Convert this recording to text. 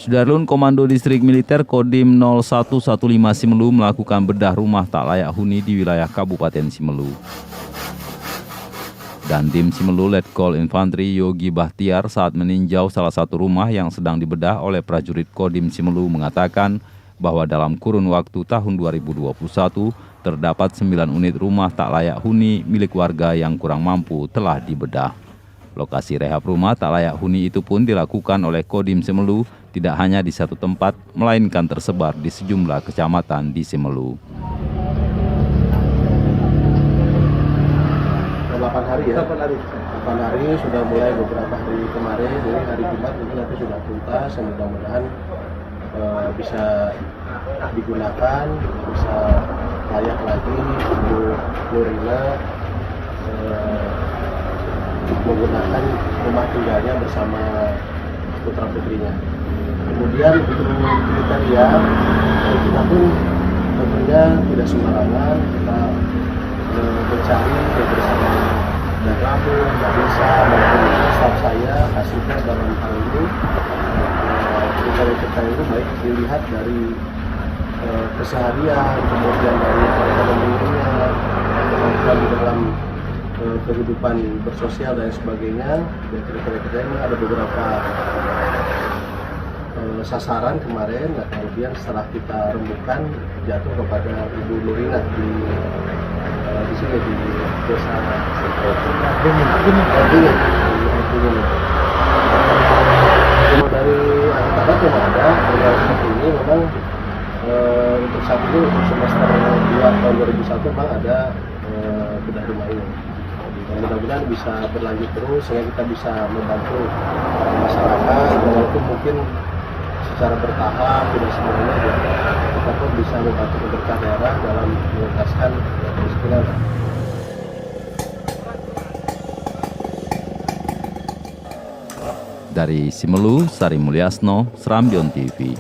Sudarlun Komando Distrik Militer Kodim 0115 Simelu melakukan bedah rumah tak layak huni di wilayah Kabupaten Simelu. Dandim Simelu Letkol Infantri Yogi Bahtiar saat meninjau salah satu rumah yang sedang dibedah oleh prajurit Kodim Simelu mengatakan bahwa dalam kurun waktu tahun 2021 terdapat 9 unit rumah tak layak huni milik warga yang kurang mampu telah dibedah. Lokasi rehab rumah tak layak huni itu pun dilakukan oleh Kodim Simelu tidak hanya di satu tempat, melainkan tersebar di sejumlah kecamatan di Simelu. 8 hari ya? 8 hari sudah mulai beberapa hari kemarin, jadi hari Jumat ini nanti sudah tuntas, dan mudah-mudahan bisa digunakan, bisa layak lagi untuk Nurina menggunakan rumah tinggalnya bersama putra putrinya. Kemudian untuk kriteria kita pun tentunya tidak sembarangan, kita mencari bersama dan Rabu, dan bisa maupun staf saya hasilnya dalam hal ini kriteria itu baik dilihat dari keseharian, kemudian dari ekonominya, kemampuan di dalam kehidupan bersosial dan sebagainya. Dan kriteria ada beberapa sasaran kemarin, dan kemudian setelah kita rembukan jatuh kepada Ibu Nurina di sini di desa Gunung. Kalau dari angkatan yang ada yang seperti ini memang untuk saat ini untuk semester 2 tahun 2001 memang ada bedah rumah ini. Mudah-mudahan bisa berlanjut terus sehingga kita bisa membantu masyarakat, walaupun mungkin secara bertahap tidak semuanya, kita pun bisa membantu pemerintah daerah dalam menuntaskan kemiskinan. Dari Simelu, Sari Mulyasno, Serambion TV.